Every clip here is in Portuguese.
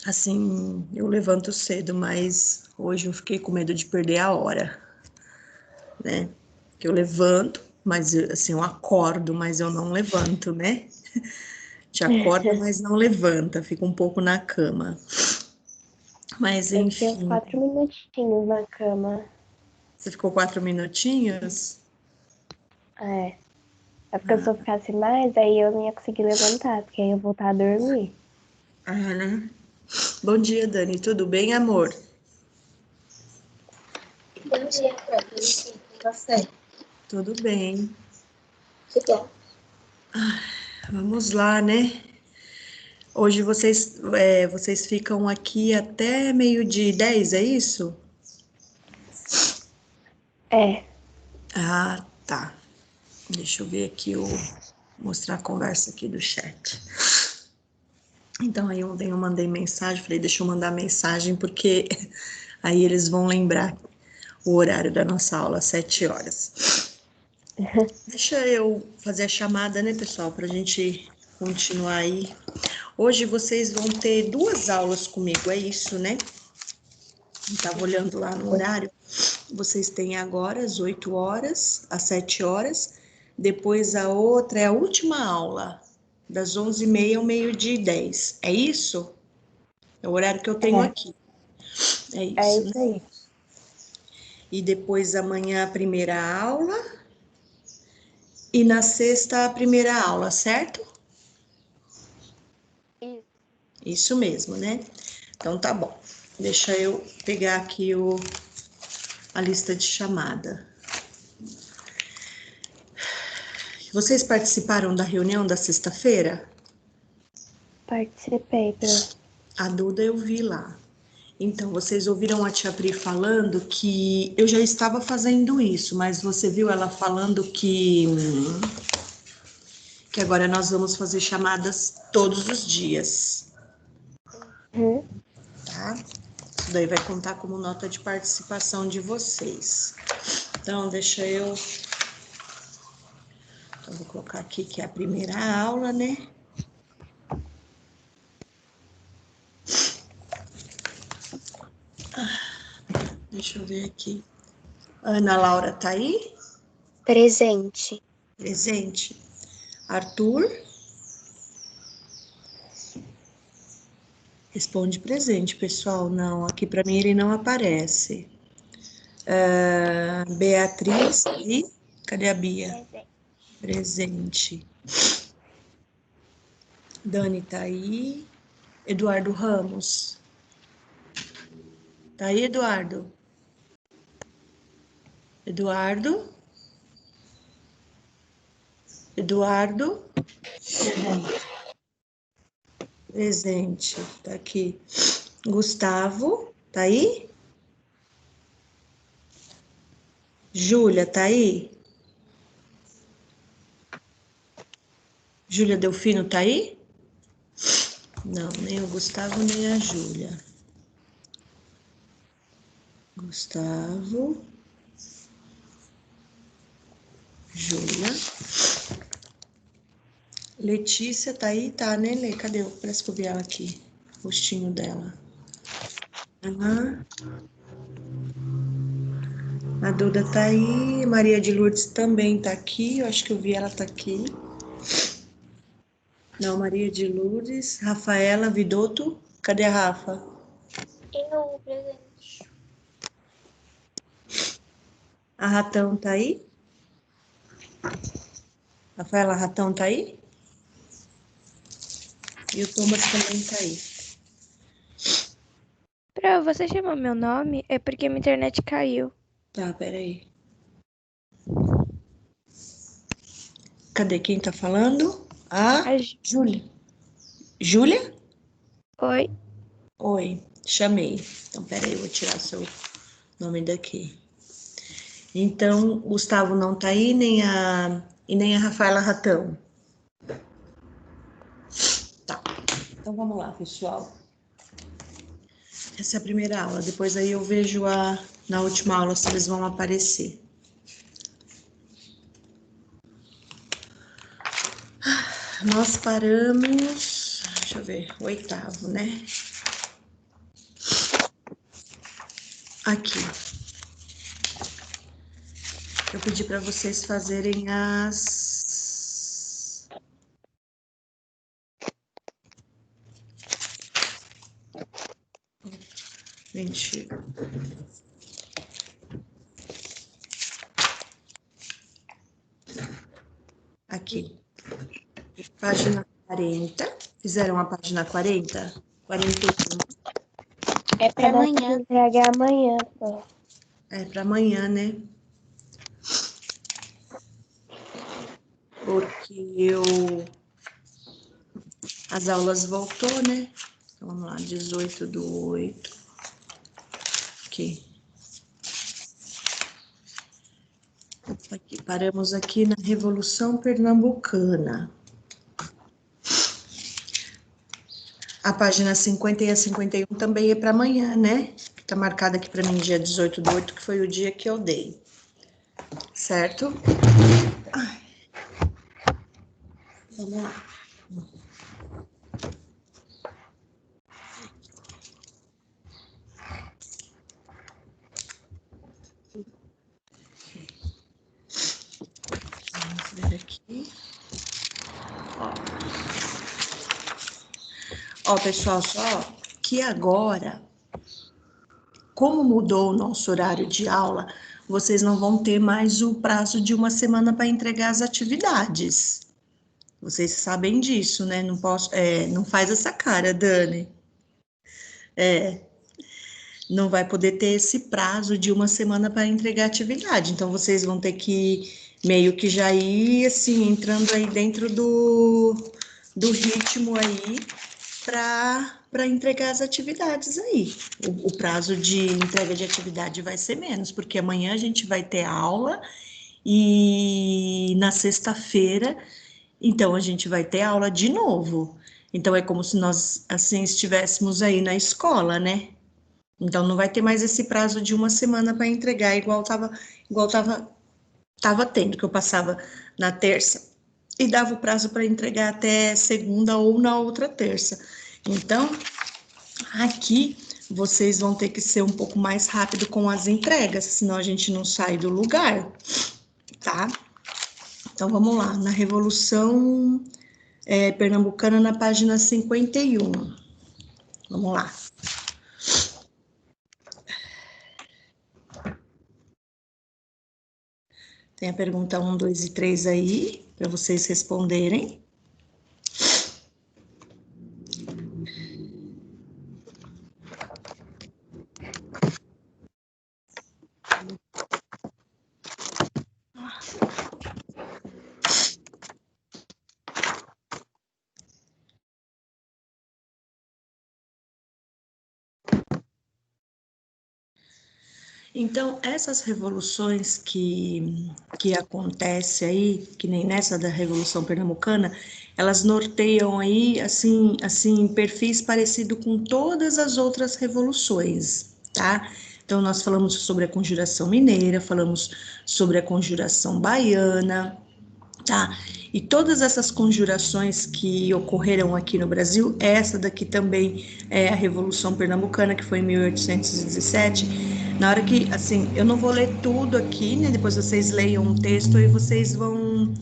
Assim, eu levanto cedo, mas hoje eu fiquei com medo de perder a hora, né? Que eu levanto, mas assim, eu acordo, mas eu não levanto, né? Te acorda, mas não levanta, fica um pouco na cama. Mas Eu fiquei uns enfim, 4 minutinhos na cama. você ficou 4 minutinhos? É. É porque se eu ficasse mais, aí eu não ia conseguir levantar, porque aí eu voltar a dormir. Ah, né? Bom dia, Dani. Tudo bem, amor? Bom dia, próprio. Sim, com você. Tudo bem. Que bom. Vamos lá, né? Hoje vocês ficam aqui até 12h10, é isso? É. Ah, tá. Deixa eu ver aqui, mostrar a conversa aqui do chat. Então, aí ontem eu mandei mensagem, falei, deixa eu mandar mensagem, porque aí eles vão lembrar o horário da nossa aula, 7 horas. Deixa eu fazer a chamada, né, pessoal, para a gente continuar aí. Hoje vocês vão ter 2 aulas comigo, é isso, né? Estava olhando lá no horário. Vocês têm agora às 8 horas, às 7 horas. Depois a outra é a última aula, das 11h30 ao 12h10. É isso? É o horário que eu tenho aqui. É É isso, isso né? aí. E depois amanhã a primeira aula. E na sexta a primeira aula, certo? Isso. Isso mesmo, né? Então tá bom. Deixa eu pegar aqui a lista de chamada. Vocês participaram da reunião da sexta-feira? Participei, Pro. A Duda eu vi lá. Então, vocês ouviram a tia Pri falando que eu já estava fazendo isso, mas você viu ela falando que agora nós vamos fazer chamadas todos os dias, tá? Isso daí vai contar como nota de participação de vocês. Então, Então, vou colocar aqui que é a primeira aula, né? Deixa eu ver aqui. Ana Laura tá aí? Presente. Presente. Arthur? Responde presente, pessoal. Não, aqui para mim ele não aparece. Beatriz e... Cadê a Bia? Presente. Dani tá aí. Eduardo Ramos. Tá aí, Eduardo? Eduardo? Eduardo? Presente. Tá aqui. Gustavo, tá aí? Júlia, tá aí? Júlia Delfino tá aí? Não, nem o Gustavo, nem a Júlia. Gustavo. Júlia. Letícia tá aí? Tá, né, Lê? Cadê? Parece que eu vi ela aqui. O rostinho dela. Uhum. A Duda tá aí. Maria de Lourdes também tá aqui. Eu acho que eu vi ela tá aqui. Não, Maria de Lourdes. Rafaela Vidotto. Cadê a Rafa? Eu, presente. A Ratão tá aí? Rafaela Ratão tá aí? E o Thomas também tá aí. Pro, você chamou meu nome? É porque minha internet caiu. Tá, peraí. Cadê quem tá falando? A Júlia. Júlia? Oi. Oi, chamei. Então, peraí, eu vou tirar seu nome daqui. Então, Gustavo não tá aí, nem a Rafaela Ratão. Tá. Então, vamos lá, pessoal. Essa é a primeira aula. Depois aí eu vejo na última aula se eles vão aparecer. Nós paramos, deixa eu ver, o 8º, né? aqui. Eu pedi para vocês fazerem as... Gente... Aqui. Página 40. Fizeram a página 40? 41. É pra Ela amanhã. entregar amanhã, só. É para amanhã, né? Porque as aulas voltou, né? Então, vamos lá, 18/8. Aqui. Aqui, paramos aqui na Revolução Pernambucana. A página 50 e a 51 também é para amanhã, né? Tá marcada aqui para mim dia 18/8, que foi o dia que eu dei. Certo? Ai. Vamos lá. Vamos ver aqui. Ó, pessoal, só que agora, como mudou o nosso horário de aula, vocês não vão ter mais o prazo de uma semana para entregar as atividades. Vocês sabem disso, né? Não posso, não faz essa cara, Dani. Não vai poder ter esse prazo de uma semana para entregar a atividade. Então, vocês vão ter que meio que já ir, assim, entrando aí dentro do ritmo aí para entregar as atividades aí. O prazo de entrega de atividade vai ser menos, porque amanhã a gente vai ter aula e na sexta-feira, então a gente vai ter aula de novo. Então é como se nós assim estivéssemos aí na escola, né? Então não vai ter mais esse prazo de uma semana para entregar, igual tava tendo, que eu passava na terça e dava o prazo para entregar até segunda ou na outra terça. Então, aqui vocês vão ter que ser um pouco mais rápido com as entregas, senão a gente não sai do lugar, tá? Então, vamos lá, na Revolução Pernambucana, na página 51. Vamos lá. Tem a pergunta 1, 2 e 3 aí, para vocês responderem. Então, essas revoluções que acontecem aí, que nem nessa da Revolução Pernambucana, elas norteiam aí, assim, perfis parecidos com todas as outras revoluções, tá? Então, nós falamos sobre a Conjuração Mineira, falamos sobre a Conjuração Baiana, tá? E todas essas conjurações que ocorreram aqui no Brasil, essa daqui também é a Revolução Pernambucana, que foi em 1817. Na hora que, assim, eu não vou ler tudo aqui, né? Depois vocês leiam um texto e vocês vão,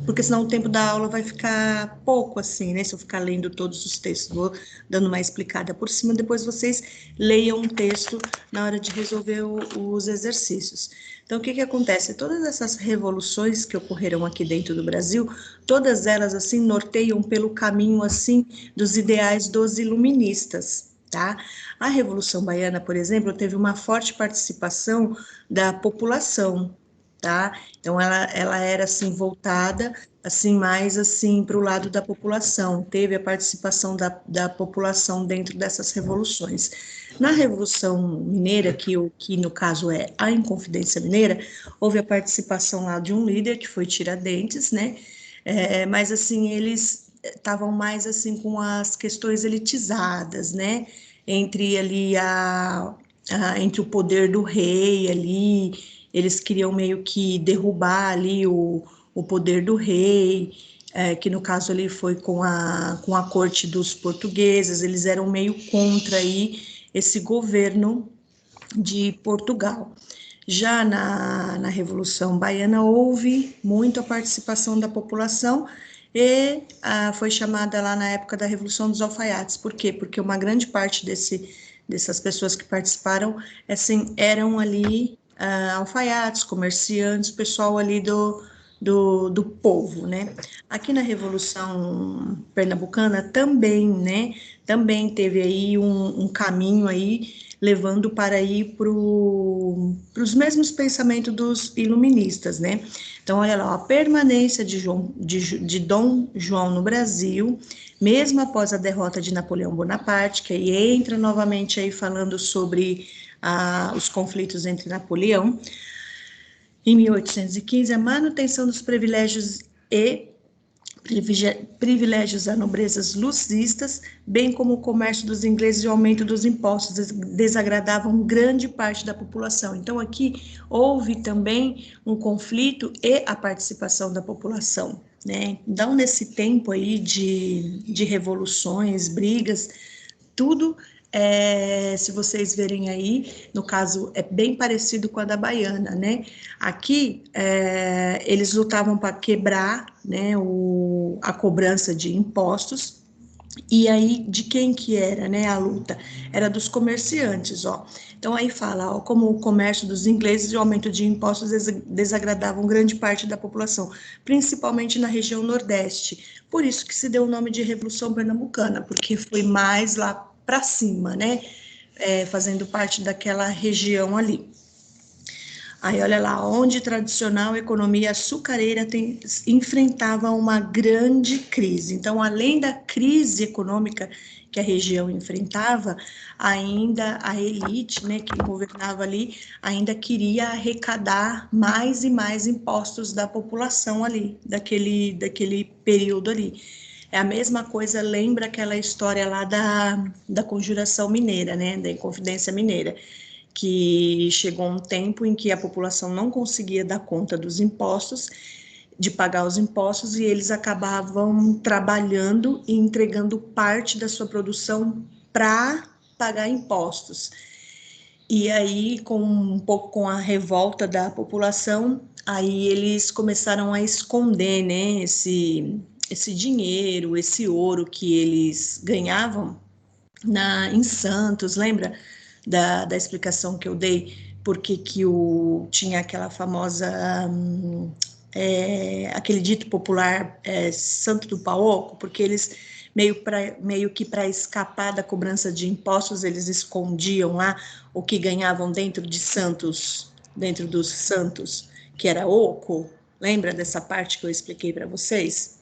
porque senão o tempo da aula vai ficar pouco, assim, né? Se eu ficar lendo todos os textos, vou dando uma explicada por cima, depois vocês leiam um texto na hora de resolver os exercícios. Então, o que acontece? Todas essas revoluções que ocorreram aqui dentro do Brasil, todas elas, assim, norteiam pelo caminho, assim, dos ideais dos iluministas, tá? A Revolução Baiana, por exemplo, teve uma forte participação da população, tá? Então, ela era, assim, voltada, assim, mais, assim, para o lado da população, teve a participação da população dentro dessas revoluções. Na Revolução Mineira, que no caso é a Inconfidência Mineira, houve a participação lá de um líder, que foi Tiradentes, né? Mas, assim, eles estavam mais, assim, com as questões elitizadas, né? Entre ali entre o poder do rei ali, eles queriam meio que derrubar ali o poder do rei, que no caso ali foi com a corte dos portugueses, eles eram meio contra aí esse governo de Portugal. Já na Revolução Baiana houve muita participação da população e foi chamada lá na época da Revolução dos Alfaiates. Por quê? Porque uma grande parte dessas pessoas que participaram assim, eram ali alfaiates, comerciantes, pessoal ali do povo, né? Aqui na Revolução Pernambucana também, né? Também teve aí um caminho aí levando para ir para os mesmos pensamentos dos iluministas, né? Então, olha lá, a permanência de Dom João no Brasil, mesmo após a derrota de Napoleão Bonaparte, que aí entra novamente aí falando sobre os conflitos entre Napoleão, em 1815, a manutenção dos privilégios à nobrezas lucistas, bem como o comércio dos ingleses e o aumento dos impostos desagradavam grande parte da população. Então, aqui houve também um conflito e a participação da população, né? Então, nesse tempo aí de revoluções, brigas, tudo, se vocês verem aí, no caso, é bem parecido com a da Baiana, né? Aqui, eles lutavam para quebrar, né, a cobrança de impostos, e aí, de quem que era, né, a luta? Era dos comerciantes, ó. Então, aí fala, ó, como o comércio dos ingleses e o aumento de impostos desagradavam grande parte da população, principalmente na região Nordeste. Por isso que se deu o nome de Revolução Pernambucana, porque foi mais lá para cima, né, fazendo parte daquela região ali. Aí, olha lá, onde tradicional economia açucareira enfrentava uma grande crise. Então, além da crise econômica que a região enfrentava, ainda a elite, né, que governava ali, ainda queria arrecadar mais e mais impostos da população ali, daquele período ali. É a mesma coisa, lembra aquela história lá da Conjuração Mineira, né, da Inconfidência Mineira, que chegou um tempo em que a população não conseguia dar conta dos impostos, de pagar os impostos, e eles acabavam trabalhando e entregando parte da sua produção para pagar impostos. E aí, um pouco com a revolta da população, aí eles começaram a esconder, né, esse dinheiro, esse ouro que eles ganhavam em Santos, lembra da explicação que eu dei? Porque tinha aquela famosa, aquele dito popular, Santo do Paoco, porque eles meio que para escapar da cobrança de impostos, eles escondiam lá o que ganhavam dentro dos santos, que era oco. Lembra dessa parte que eu expliquei para vocês?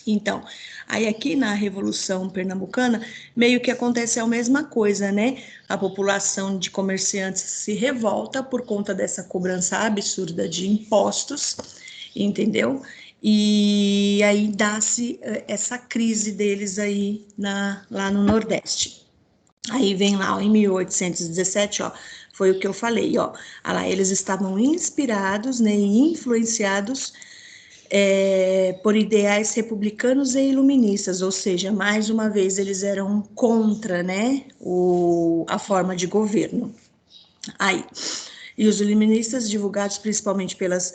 Então, aí aqui na Revolução Pernambucana, meio que acontece a mesma coisa, né? A população de comerciantes se revolta por conta dessa cobrança absurda de impostos, entendeu? E aí dá-se essa crise deles aí lá no Nordeste. Aí vem lá, ó, em 1817, ó, foi o que eu falei, ó. Lá, eles estavam inspirados, né, e influenciados por ideais republicanos e iluministas, ou seja, mais uma vez eles eram contra, né, a forma de governo. Aí, e os iluministas, divulgados principalmente pelas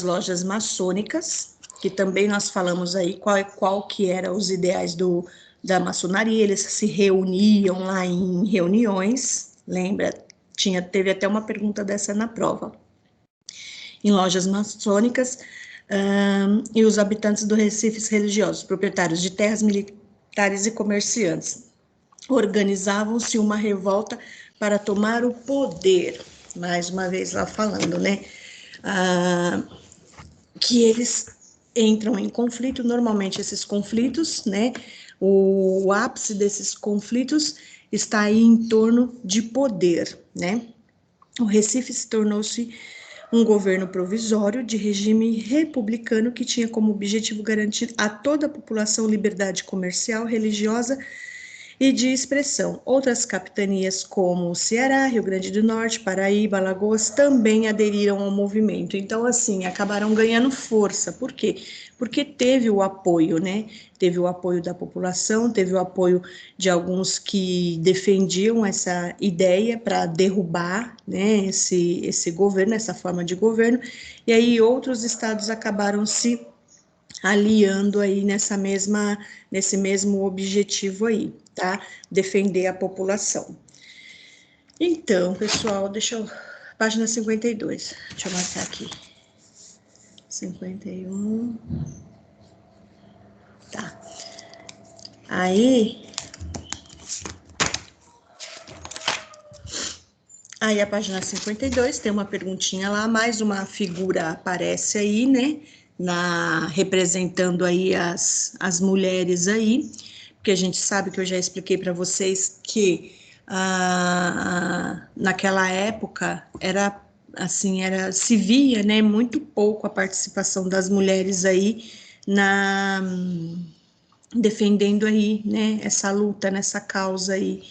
lojas maçônicas, que também nós falamos aí qual que eram os ideais da maçonaria, eles se reuniam lá em reuniões, lembra? Teve até uma pergunta dessa na prova. Em lojas maçônicas, e os habitantes do Recife religiosos, proprietários de terras militares e comerciantes, organizavam-se uma revolta para tomar o poder, mais uma vez lá falando, né, que eles entram em conflito, normalmente esses conflitos, né, o ápice desses conflitos está aí em torno de poder, né. O Recife tornou-se um governo provisório de regime republicano que tinha como objetivo garantir a toda a população liberdade comercial, religiosa e de expressão. Outras capitanias, como Ceará, Rio Grande do Norte, Paraíba, Alagoas, também aderiram ao movimento. Então, assim, acabaram ganhando força. Por quê? Porque teve o apoio, né? Teve o apoio da população, teve o apoio de alguns que defendiam essa ideia para derrubar, né, esse governo, essa forma de governo, e aí outros estados acabaram se aliando aí nesse mesmo objetivo aí, tá? Defender a população. Então, pessoal, página 52, deixa eu marcar aqui. 51, tá. Aí a página 52 tem uma perguntinha lá, mais uma figura aparece aí, né? Representando aí as mulheres aí, porque a gente sabe que eu já expliquei para vocês que naquela época se via, né, muito pouco a participação das mulheres aí na defendendo aí, né, essa luta, nessa causa aí,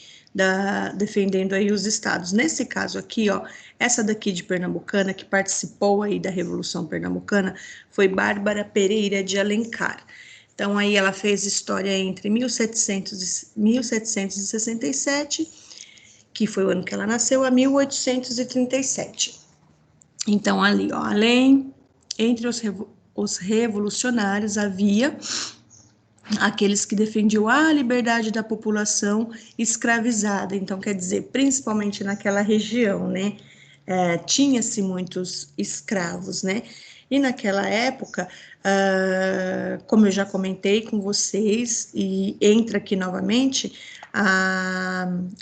defendendo aí os estados. Nesse caso aqui, ó, essa daqui de Pernambucana, que participou aí da Revolução Pernambucana, foi Bárbara Pereira de Alencar. Então, aí ela fez história entre 1767, que foi o ano que ela nasceu, a 1837. Então, ali, ó, entre os revolucionários havia aqueles que defendiam a liberdade da população escravizada. Então, quer dizer, principalmente naquela região, né? Tinha-se muitos escravos, né? E naquela época, como eu já comentei com vocês, e entra aqui novamente,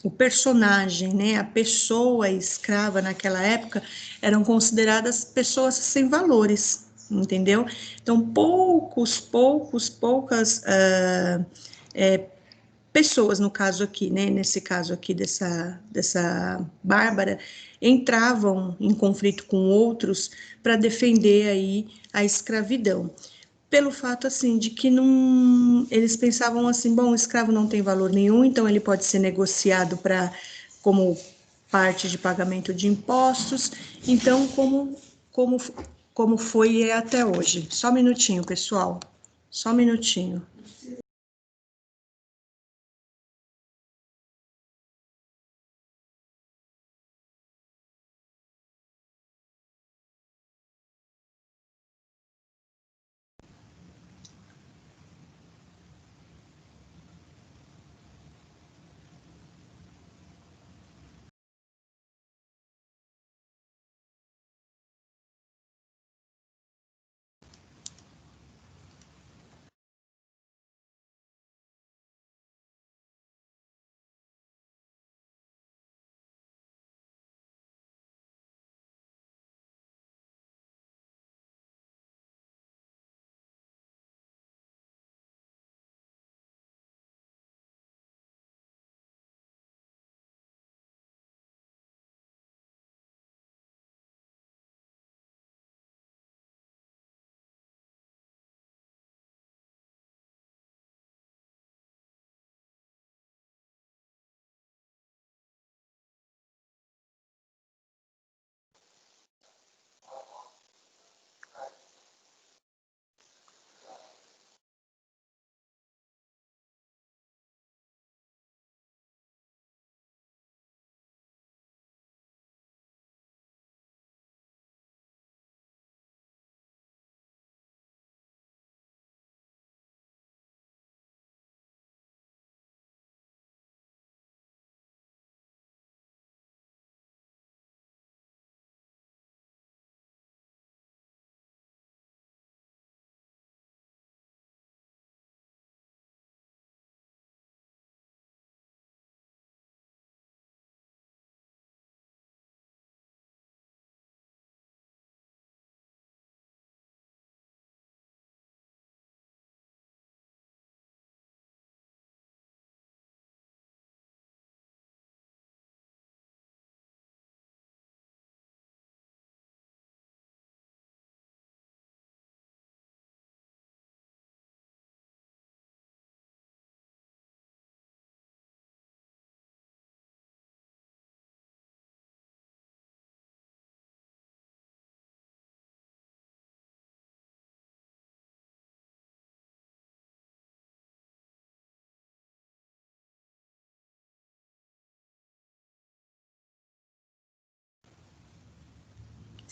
o personagem, né? A pessoa escrava naquela época eram consideradas pessoas sem valores, entendeu? Então, poucas pessoas, no caso aqui, né, nesse caso aqui dessa Bárbara, entravam em conflito com outros para defender aí a escravidão. Pelo fato, assim, de que não, eles pensavam assim, bom, o escravo não tem valor nenhum, então ele pode ser negociado como parte de pagamento de impostos, então como, como foi até hoje. Só um minutinho, pessoal, só um minutinho.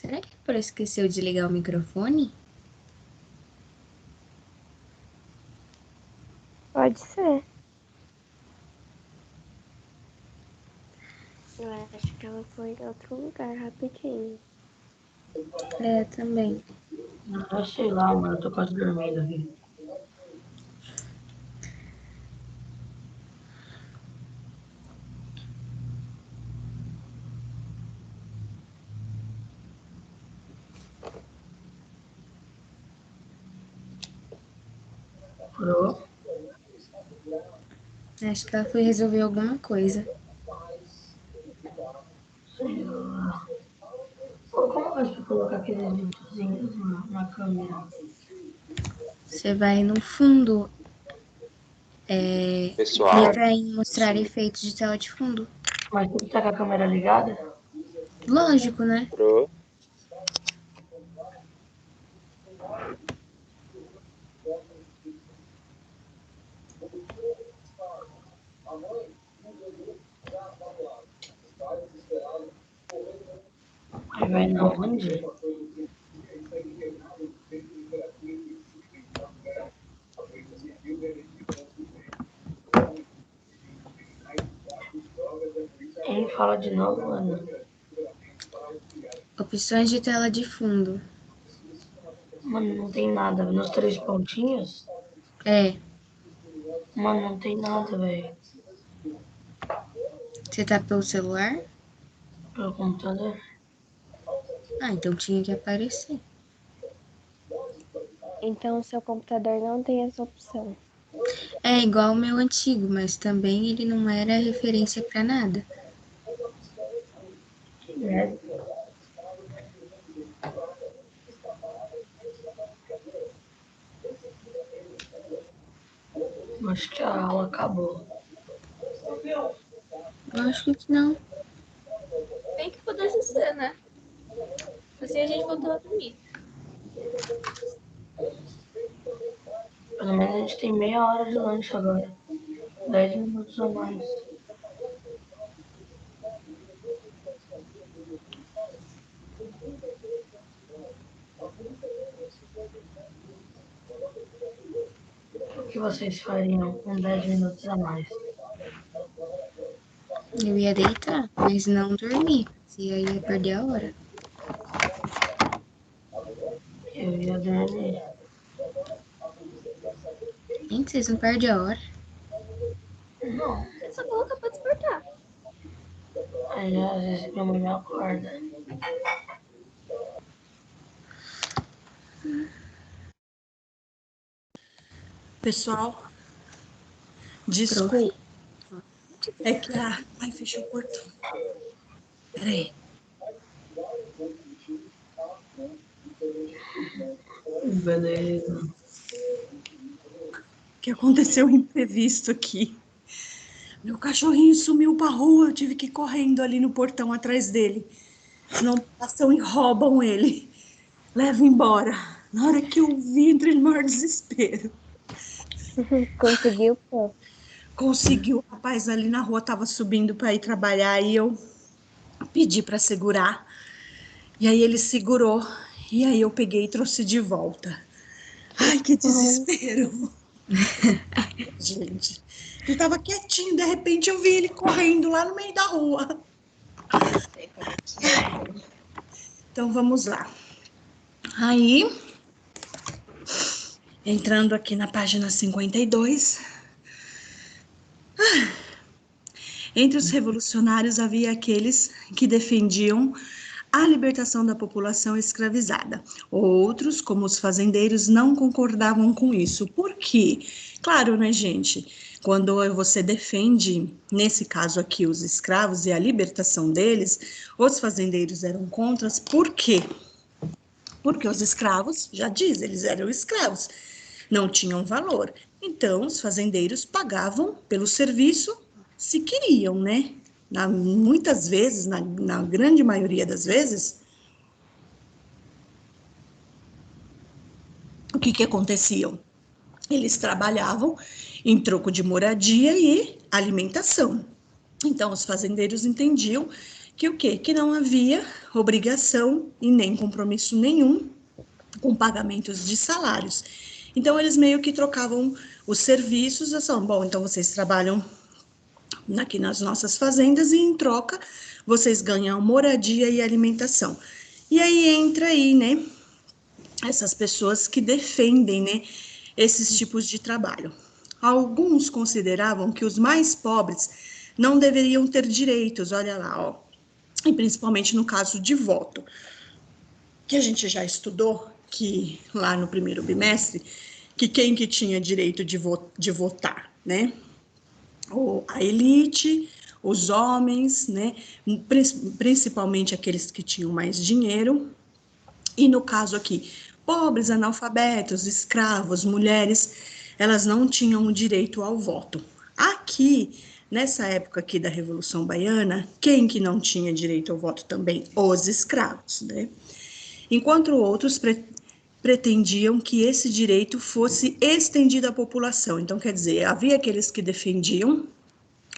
Será que a Pro esqueceu de ligar o microfone? Pode ser. Eu acho que ela foi em outro lugar rapidinho. É, também. Ah, sei lá, mano, eu tô quase dormindo aqui. Pro? Acho que ela foi resolver alguma coisa. Sei lá. Pô, como faz pra colocar aqueles videozinhos na câmera? Você vai no fundo, Pessoal, clica em mostrar efeitos de tela de fundo. Mas tem que estar com a câmera ligada? Lógico, né? pro, Aí vai na onde? Hein? Fala de novo, mano. Opções de tela de fundo. Mano, não tem nada. Nos 3 pontinhos? É, Mano, não tem nada, velho. você tá pelo celular? Pelo computador. Ah, então tinha que aparecer. Então o seu computador não tem essa opção. É igual o meu antigo, mas também ele não era referência pra nada. Que merda. Acho que a aula acabou. Lógico que não. Bem que pudesse ser, né? Assim a gente voltou a dormir. Pelo menos a gente tem meia hora de lanche agora. 10 minutos a mais. O que vocês fariam com 10 minutos a mais? Eu ia deitar, mas não dormir. Se aí ia perder a hora. Eu ia dormir. Gente, vocês não perdem a hora. Não. É só colocar pra despertar. Aí às vezes minha mãe me acorda. Pessoal, Prof. desculpa. É que a. Ai, fechou o portão. Peraí. Beleza. Que aconteceu um imprevisto aqui. Meu cachorrinho sumiu pra rua, eu tive que ir correndo ali no portão atrás dele. Senão passam e roubam ele. Levam embora. Na hora que eu vi, entrei no maior desespero. Conseguiu, pô. Consegui, o rapaz ali na rua tava subindo para ir trabalhar e eu pedi para segurar. E aí ele segurou. E aí eu peguei e trouxe de volta. Ai, que desespero. Gente, ele tava quietinho, de repente eu vi ele correndo lá no meio da rua. Então vamos lá. Aí, entrando aqui na página 52. Entre os revolucionários havia aqueles que defendiam a libertação da população escravizada. Outros, como os fazendeiros, não concordavam com isso. Por quê? Claro, né, gente? Quando você defende, nesse caso aqui, os escravos e a libertação deles, os fazendeiros eram contra. Por quê? Porque os escravos, já diz, eles eram escravos, não tinham valor. Então, os fazendeiros pagavam pelo serviço se queriam, né? Muitas vezes, na grande maioria das vezes, o que acontecia? Eles trabalhavam em troco de moradia e alimentação. Então, os fazendeiros entendiam que o quê? Que não havia obrigação e nem compromisso nenhum com pagamentos de salários. Então, eles meio que trocavam os serviços, assim, bom, então vocês trabalham aqui nas nossas fazendas e em troca vocês ganham moradia e alimentação. E aí entra aí, né, essas pessoas que defendem, né, esses tipos de trabalho. Alguns consideravam que os mais pobres não deveriam ter direitos, olha lá, ó, e principalmente no caso de voto, que a gente já estudou, que lá no primeiro bimestre, que quem que tinha direito de votar, né? A elite, os homens, né? Principalmente aqueles que tinham mais dinheiro, e no caso aqui, pobres, analfabetos, escravos, mulheres, elas não tinham o direito ao voto. Aqui, nessa época aqui da Revolução Baiana, quem que não tinha direito ao voto também? Os escravos, né? Enquanto outros pretendiam que esse direito fosse estendido à população. Então, quer dizer, havia aqueles que defendiam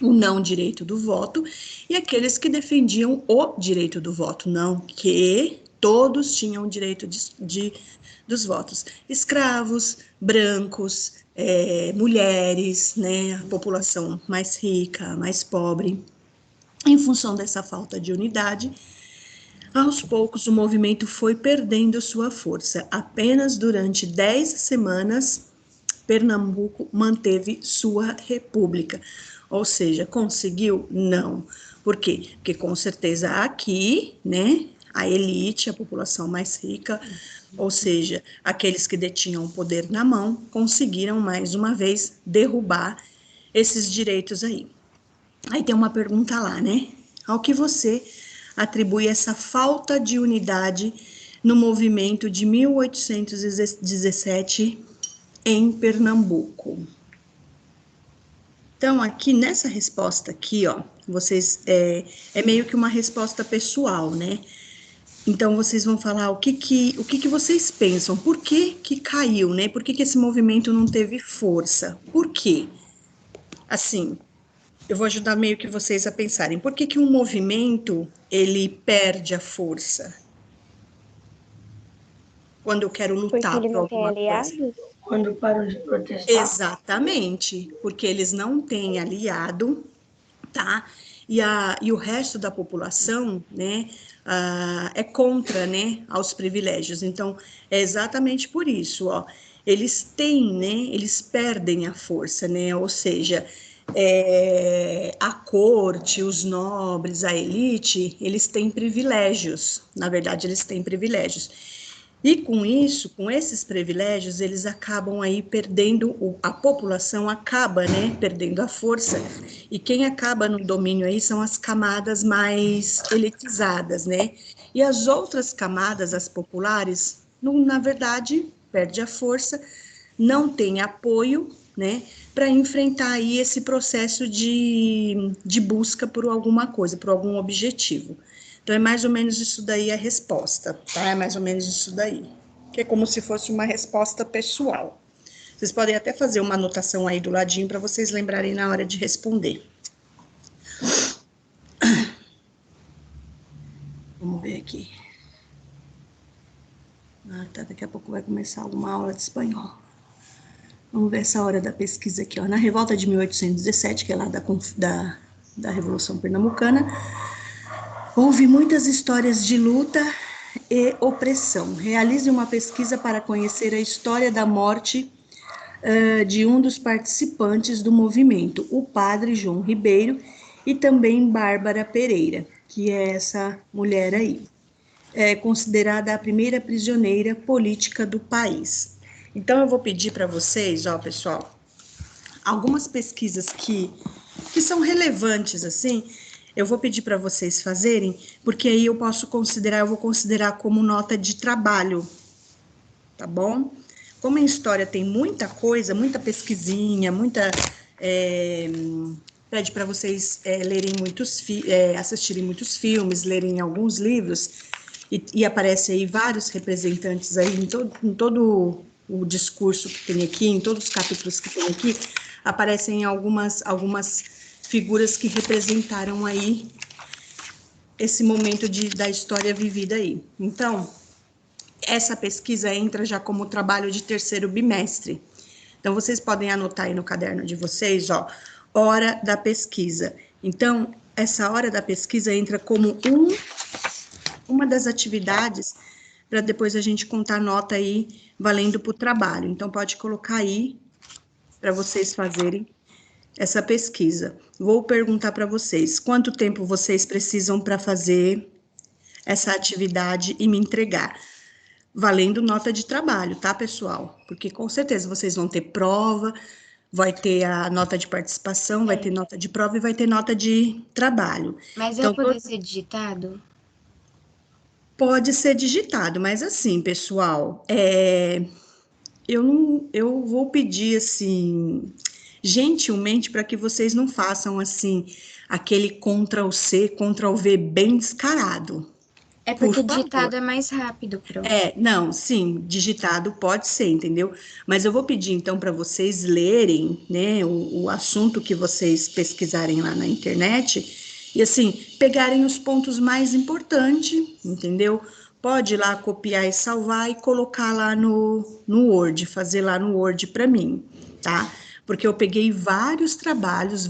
o não direito do voto e aqueles que defendiam o direito do voto, não que todos tinham o direito dos votos. Escravos, brancos, mulheres, né, a população mais rica, mais pobre. Em função dessa falta de unidade, aos poucos o movimento foi perdendo sua força. Apenas durante 10 semanas, Pernambuco manteve sua república. Ou seja, conseguiu? Não. Por quê? Porque com certeza aqui, né, a elite, a população mais rica, ou seja, aqueles que detinham o poder na mão, conseguiram mais uma vez derrubar esses direitos aí. Aí tem uma pergunta lá, né? Ao que você atribui essa falta de unidade no movimento de 1817 em Pernambuco? Então, aqui nessa resposta aqui, ó, vocês, é meio que uma resposta pessoal, né? Então, vocês vão falar o que vocês pensam, por que caiu, né? Por que esse movimento não teve força? Por quê? Assim, eu vou ajudar meio que vocês a pensarem, por que um movimento, ele perde a força? Quando eu quero Porque lutar ele por não tem alguma coisa. aliados? Quando param de protestar. Exatamente, porque eles não têm aliado, tá? E o resto da população, né, é contra, né, aos privilégios. Então, é exatamente por isso, ó, eles têm, né, eles perdem a força, né, ou seja, a corte, os nobres, a elite, eles têm privilégios, na verdade, eles têm privilégios. E com isso, com esses privilégios, eles acabam aí perdendo, a população acaba, né, perdendo a força, e quem acaba no domínio aí são as camadas mais elitizadas, né, e as outras camadas, as populares, na verdade, perde a força, não tem apoio, né, para enfrentar aí esse processo de busca por alguma coisa, por algum objetivo. Então, é mais ou menos isso daí a resposta, tá? É mais ou menos isso daí. Que é como se fosse uma resposta pessoal. Vocês podem até fazer uma anotação aí do ladinho para vocês lembrarem na hora de responder. Vamos ver aqui. Ah, tá, daqui a pouco vai começar uma aula de espanhol. Vamos ver essa hora da pesquisa aqui, ó. Na revolta de 1817, que é lá da Revolução Pernambucana, houve muitas histórias de luta e opressão. Realize uma pesquisa para conhecer a história da morte de um dos participantes do movimento, o padre João Ribeiro, e também Bárbara Pereira, que é essa mulher aí, considerada a primeira prisioneira política do país. Então, eu vou pedir para vocês, ó, pessoal, algumas pesquisas que são relevantes, assim, eu vou pedir para vocês fazerem, porque aí eu vou considerar como nota de trabalho, tá bom? Como em história tem muita coisa, muita pesquisinha, pede para vocês lerem assistirem muitos filmes, lerem alguns livros, e aparece aí vários representantes aí em todo o discurso que tem aqui, em todos os capítulos que tem aqui, aparecem algumas figuras que representaram aí esse momento da história vivida aí. Então, essa pesquisa entra já como trabalho de terceiro bimestre. Então, vocês podem anotar aí no caderno de vocês, ó, hora da pesquisa. Então, essa hora da pesquisa entra como uma das atividades para depois a gente contar nota aí valendo para o trabalho. Então, pode colocar aí para vocês fazerem essa pesquisa. Vou perguntar para vocês, quanto tempo vocês precisam para fazer essa atividade e me entregar? Valendo nota de trabalho, tá, pessoal? Porque com certeza vocês vão ter prova, vai ter a nota de participação, vai ter nota de prova e vai ter nota de trabalho. Mas Então, vai poder ser digitado? pode ser digitado, mas assim, pessoal, eu vou pedir assim, gentilmente, para que vocês não façam assim aquele Ctrl+C, Ctrl+V bem descarado. É Por porque favor. digitado é mais rápido, pronto. Não, sim, digitado pode ser, entendeu? Mas eu vou pedir então para vocês lerem, né, o assunto que vocês pesquisarem lá na internet e assim, pegarem os pontos mais importantes, entendeu? Pode ir lá copiar e salvar e colocar lá no Word, fazer lá no Word para mim, tá? Porque eu peguei vários trabalhos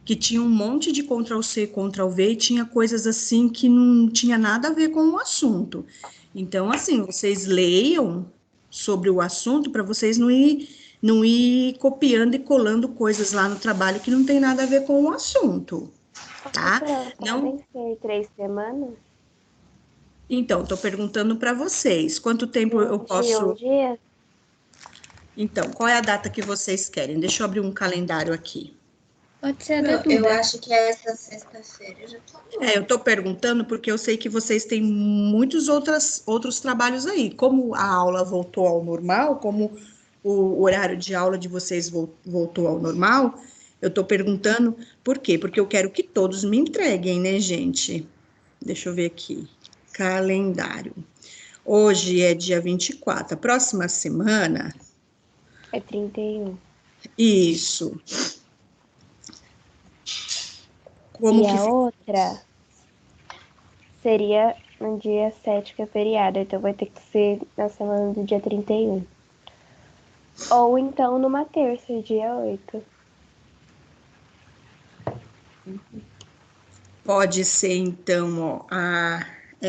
que tinha um monte de Ctrl+C, Ctrl+V e tinha coisas assim que não tinha nada a ver com o assunto. Então, assim, vocês leiam sobre o assunto para vocês não ir copiando e colando coisas lá no trabalho que não tem nada a ver com o assunto, tá? Podem ser 3 semanas? Então, estou perguntando para vocês, quanto tempo eu 21 posso... dias? Então, qual é a data que vocês querem? Deixa eu abrir um calendário aqui. Pode ser a da Duda. Eu acho que é essa sexta-feira. Já tô... Eu estou perguntando porque eu sei que vocês têm muitos outros trabalhos aí. Como a aula voltou ao normal, como o horário de aula de vocês voltou ao normal, eu estou perguntando por quê? Porque eu quero que todos me entreguem, né, gente? Deixa eu ver aqui. Calendário. Hoje é dia 24. A próxima semana... É 31. Isso. Como E que a outra seria no dia 7, que é feriado. Então vai ter que ser na semana do dia 31. Ou então numa terça, dia 8. Pode ser, então, ó,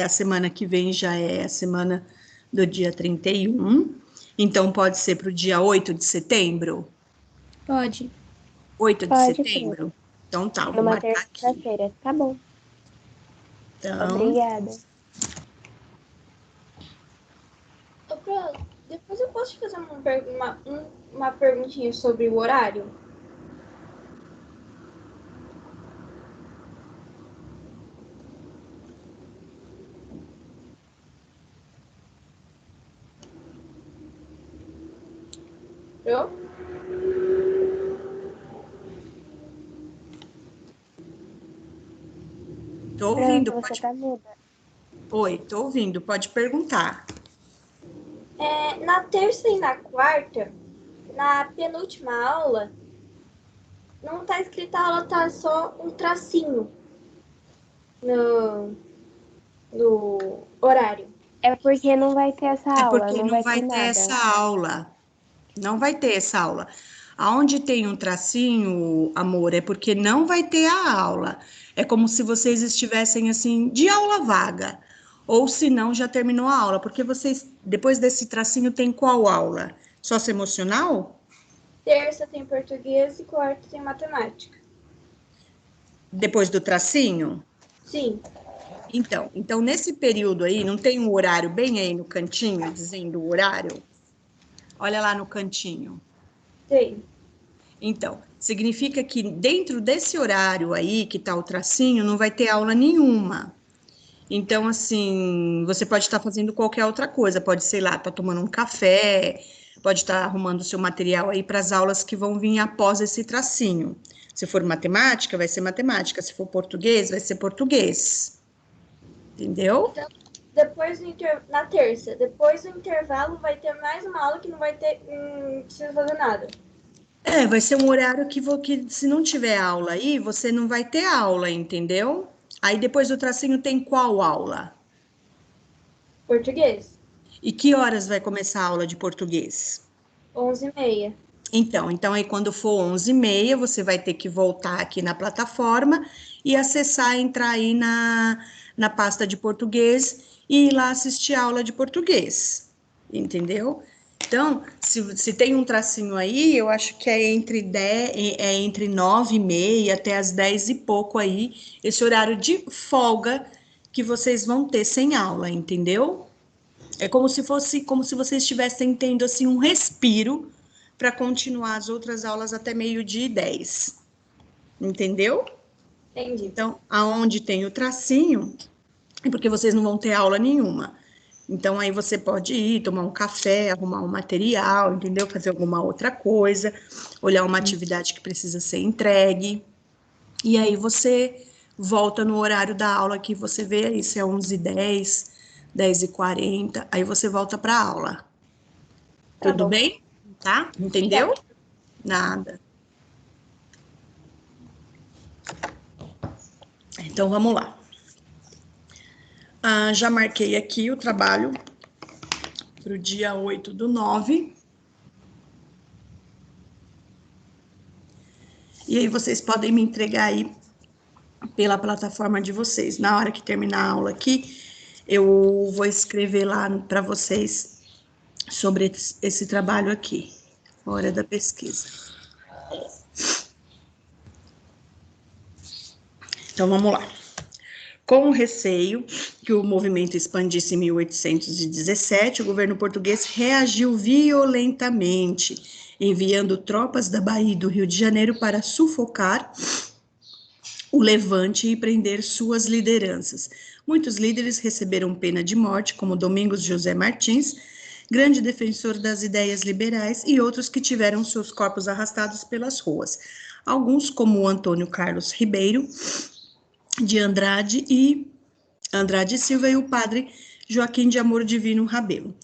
a semana que vem já é a semana do dia 31. Então, pode ser para o dia 8 de setembro? Pode. 8 de Pode setembro? Então, tá, vou Numa marcar aqui. terça-feira. Tá bom. Então, Obrigada. Ô, Pro, depois eu posso te fazer uma perguntinha sobre o horário? Pro? tô ouvindo, Pronto, você pode... tá muda. Oi, tô ouvindo, pode perguntar. Na terça e na quarta, na penúltima aula, não tá escrita a aula, tá só um tracinho no horário. É porque não vai ter essa É aula, porque não não vai ter ter nada. essa aula. Não vai ter essa aula. Aonde tem um tracinho, amor, é porque não vai ter a aula. É como se vocês estivessem assim, de aula vaga. Ou se não, já terminou a aula. Porque vocês, depois desse tracinho, tem qual aula? Socioemocional? Terça tem português e quarta tem matemática. Depois do tracinho? Sim, Então, nesse período aí, não tem um horário bem aí no cantinho, dizendo o horário? Olha lá no cantinho. tem. Então, significa que dentro desse horário aí, que tá o tracinho, não vai ter aula nenhuma. Então, assim, você pode estar fazendo qualquer outra coisa, pode, sei lá, estar tomando um café, pode estar arrumando o seu material aí para as aulas que vão vir após esse tracinho. Se for matemática, vai ser matemática, se for português, vai ser português. Entendeu? Então, depois na terça, depois do intervalo, vai ter mais uma aula que não vai ter, não precisa fazer nada. Vai ser um horário que se não tiver aula aí, você não vai ter aula, entendeu? Aí depois do tracinho tem qual aula? Português, E que horas vai começar a aula de português? 11h30. Então aí quando for 11h30, você vai ter que voltar aqui na plataforma e acessar, entrar aí na pasta de português e ir lá assistir a aula de português, entendeu? Então, se tem um tracinho aí, eu acho que é entre 10, entre 9h30 até as 10 e pouco aí, esse horário de folga que vocês vão ter sem aula, entendeu? É como se vocês estivessem tendo assim um respiro para continuar as outras aulas até 12h10. Entendeu? Entendi. Então, aonde tem o tracinho, é porque vocês não vão ter aula nenhuma. Então, aí você pode ir tomar um café, arrumar um material, entendeu? Fazer alguma outra coisa, olhar uma atividade que precisa ser entregue. E aí você volta no horário da aula que você vê aí, se é 11h10, 10h40, aí você volta para a aula. Tá Tudo bom. bem? Tá? Entendeu? Nada. Então, vamos lá. Já marquei aqui o trabalho para o dia 8/9. E aí vocês podem me entregar aí pela plataforma de vocês. Na hora que terminar a aula aqui, eu vou escrever lá para vocês sobre esse trabalho aqui, hora da pesquisa. Então, vamos lá. Com o receio que o movimento expandisse em 1817, o governo português reagiu violentamente, enviando tropas da Bahia e do Rio de Janeiro para sufocar o levante e prender suas lideranças. Muitos líderes receberam pena de morte, como Domingos José Martins, grande defensor das ideias liberais, e outros que tiveram seus corpos arrastados pelas ruas. Alguns, como Antônio Carlos Ribeiro de Andrade Silva e o padre Joaquim de Amor Divino Rabelo.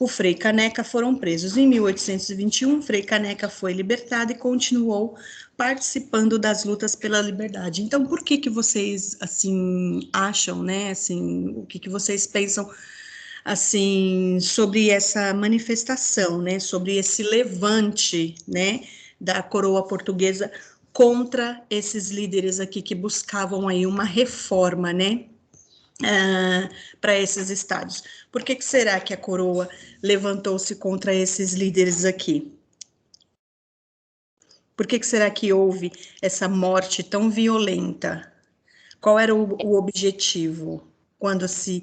O Frei Caneca foram presos. Em 1821, Frei Caneca foi libertado e continuou participando das lutas pela liberdade. Então, por que vocês, assim, acham, né, assim, o que vocês pensam, assim, sobre essa manifestação, né, sobre esse levante, né, da coroa portuguesa contra esses líderes aqui que buscavam aí uma reforma, né, para esses estados? Por que será que a coroa levantou-se contra esses líderes aqui? Por que será que houve essa morte tão violenta? Qual era o objetivo quando se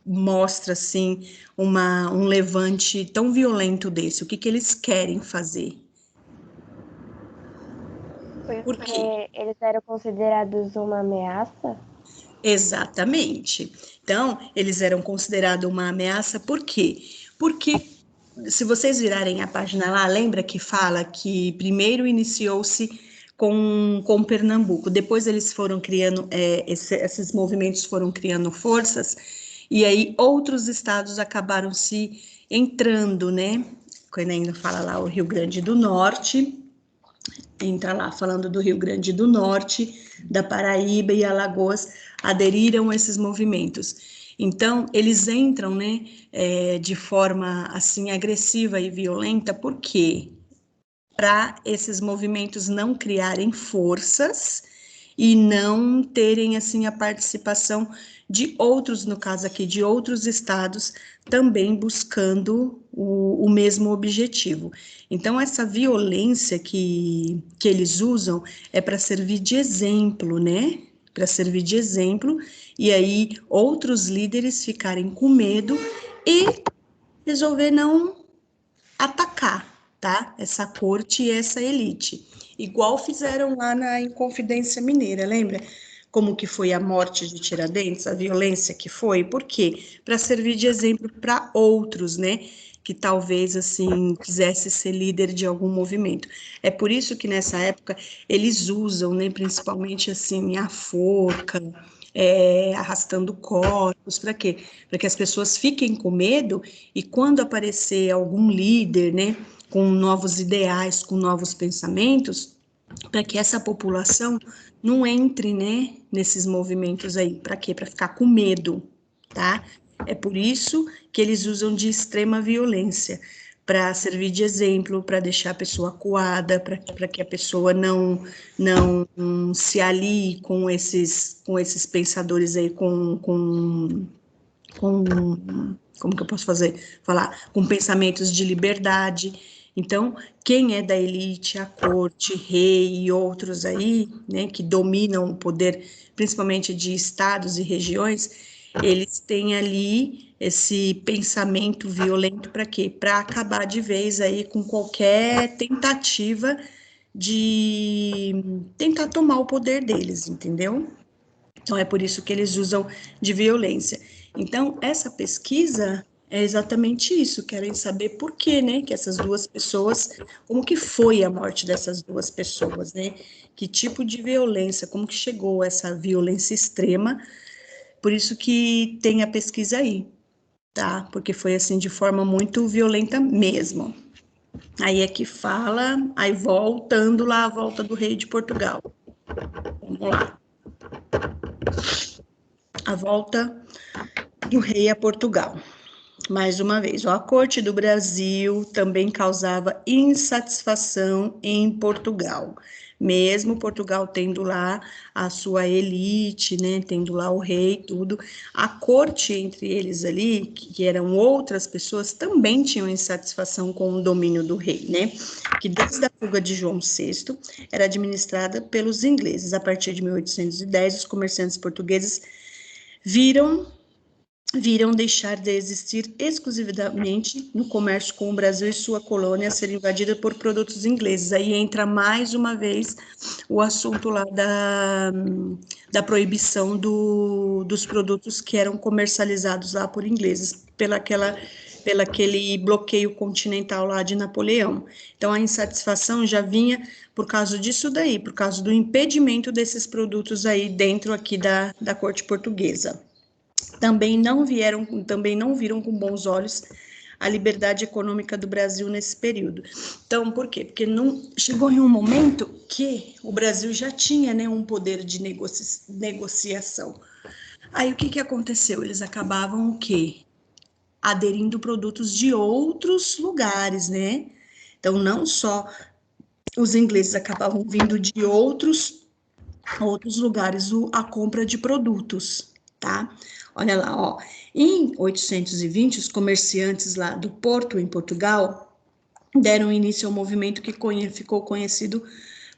mostra assim um levante tão violento desse? O que eles querem fazer? Por quê? Porque eles eram considerados uma ameaça? Exatamente. Então, eles eram considerados uma ameaça, por quê? Porque, se vocês virarem a página lá, lembra que fala que primeiro iniciou-se com Pernambuco, depois eles foram criando, esses movimentos foram criando forças, e aí outros estados acabaram se entrando, né? Quando ainda fala lá o Rio Grande do Norte, entra lá falando do Rio Grande do Norte, da Paraíba e Alagoas aderiram a esses movimentos. Então, eles entram, né, de forma, assim, agressiva e violenta, por quê? Para esses movimentos não criarem forças e não terem, assim, a participação de outros, no caso aqui, de outros estados, também buscando o mesmo objetivo. Então, essa violência que eles usam é para servir de exemplo, né? Para servir de exemplo, e aí outros líderes ficarem com medo e resolver não atacar, tá? Essa corte e essa elite. Igual fizeram lá na Inconfidência Mineira, lembra? Como que foi a morte de Tiradentes, a violência que foi, por quê? Para servir de exemplo para outros, né? Que talvez, assim, quisesse ser líder de algum movimento. É por isso que nessa época eles usam, né, principalmente, assim, a forca, arrastando corpos, para quê? Para que as pessoas fiquem com medo e quando aparecer algum líder, né, com novos ideais, com novos pensamentos, para que essa população não entre, né, nesses movimentos aí. Para quê? Para ficar com medo, tá? É por isso que eles usam de extrema violência, para servir de exemplo, para deixar a pessoa acuada, para que a pessoa não se alie com esses pensadores aí, como que eu posso falar, com pensamentos de liberdade. Então, quem é da elite, a corte, rei e outros aí, né, que dominam o poder, principalmente de estados e regiões, eles têm ali esse pensamento violento para quê? Para acabar de vez aí com qualquer tentativa de tentar tomar o poder deles, entendeu? Então, é por isso que eles usam de violência. Então, essa pesquisa é exatamente isso, querem saber por que, né, que essas duas pessoas, como que foi a morte dessas duas pessoas, né, que tipo de violência, como que chegou essa violência extrema, por isso que tem a pesquisa aí, tá, porque foi assim, de forma muito violenta mesmo. Aí é que fala, aí voltando lá, a volta do rei de Portugal. Vamos lá. A volta do rei a Portugal. Mais uma vez, a corte do Brasil também causava insatisfação em Portugal. Mesmo Portugal tendo lá a sua elite, né, tendo lá o rei, tudo, a corte entre eles ali, que eram outras pessoas, também tinham insatisfação com o domínio do rei, né, que desde a fuga de João VI era administrada pelos ingleses. A partir de 1810, os comerciantes portugueses viram deixar de existir exclusivamente no comércio com o Brasil e sua colônia ser invadida por produtos ingleses. Aí entra mais uma vez o assunto lá da proibição dos produtos que eram comercializados lá por ingleses, pelaquele bloqueio continental lá de Napoleão. Então, a insatisfação já vinha por causa disso daí, por causa do impedimento desses produtos aí dentro aqui da corte portuguesa. Também não viram com bons olhos a liberdade econômica do Brasil nesse período. Então, por quê? Porque não chegou em um momento que o Brasil já tinha, né, um poder de negociação. Aí o que aconteceu? Eles acabavam o quê? Aderindo produtos de outros lugares, né? Então, não só os ingleses acabavam vindo de outros lugares a compra de produtos, tá? Olha lá, ó. Em 820, os comerciantes lá do Porto, em Portugal, deram início ao movimento que ficou conhecido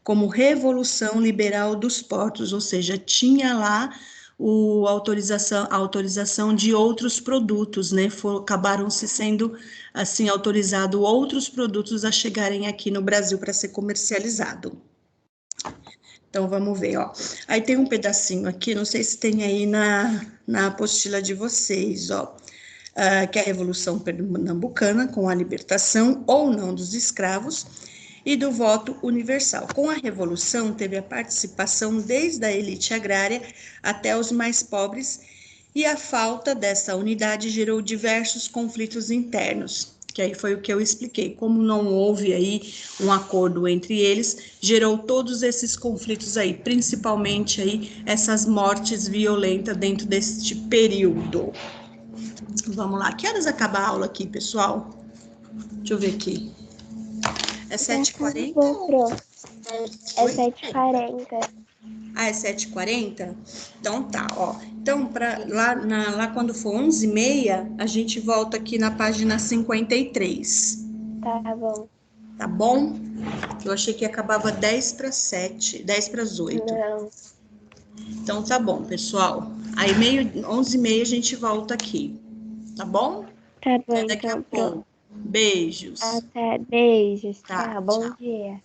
como Revolução Liberal dos Portos, ou seja, tinha lá a autorização de outros produtos, né? Acabaram se sendo, assim, autorizados outros produtos a chegarem aqui no Brasil para ser comercializado. Então, vamos ver, ó. Aí tem um pedacinho aqui, não sei se tem aí na apostila de vocês, ó. Que é a Revolução Pernambucana, com a libertação ou não dos escravos e do voto universal. Com a Revolução, teve a participação desde a elite agrária até os mais pobres, e a falta dessa unidade gerou diversos conflitos internos, que aí foi o que eu expliquei. Como não houve aí um acordo entre eles, gerou todos esses conflitos aí, principalmente aí essas mortes violentas dentro deste período. Vamos lá, que horas acaba a aula aqui, pessoal? Deixa eu ver aqui. É 7h40? É 7h40. Ah, é 7h40? Então tá, ó. Então, lá quando for 11h30, a gente volta aqui na página 53. Tá bom. Tá bom? Eu achei que acabava 10h07, 10h08. Não. Então tá bom, pessoal. Aí 11h30 a gente volta aqui. Tá bom? Tá bom, Até daqui a então pouco. Beijos. Até, beijos. Tá, Tchau, bom tchau. dia.